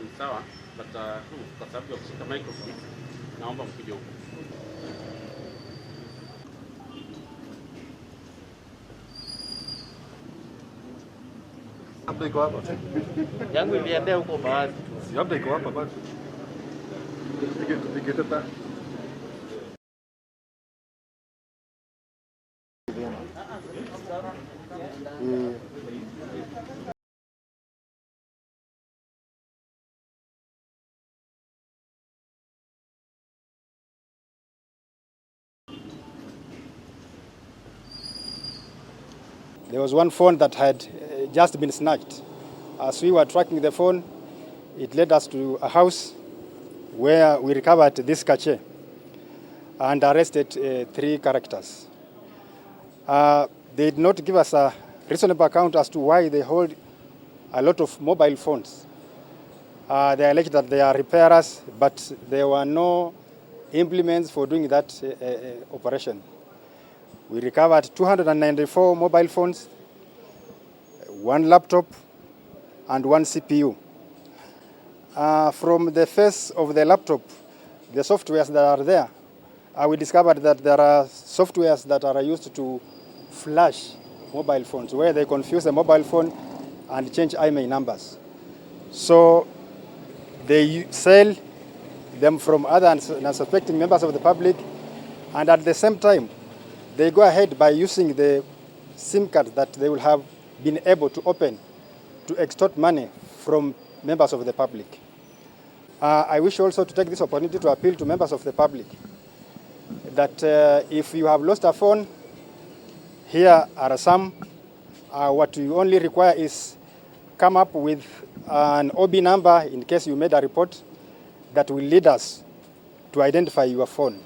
ni sawa, but kwa sababu ya kushika microphone naomba mkuje huko. Hapo iko hapa. Yangu iliendea huko baadhi. Si hapo iko hapa bado. Tupige tata. There was one phone that had just been snatched. As we were tracking the phone, it led us to a house where we recovered this cache and arrested 3 characters. They did not give us a reasonable account as to why they hold a lot of mobile phones. They allege that they are repairers, but there were no implements for doing that operation. We recovered 294 mobile phones, 1 laptop, and 1 CPU. From the face of the laptop, the softwares that are there, we discovered that there are softwares that are used to flash mobile phones, where they confuse the mobile phone and change IMEI numbers. So they sell them from other unsuspecting members of the public, and at the same time, they go ahead by using the SIM card that they will have been able to open to extort money from members of the public. I wish also to take this opportunity to appeal to members of the public that if you have lost a phone, here are some. What you only require is come up with an OB number in case you made a report that will lead us to identify your phone.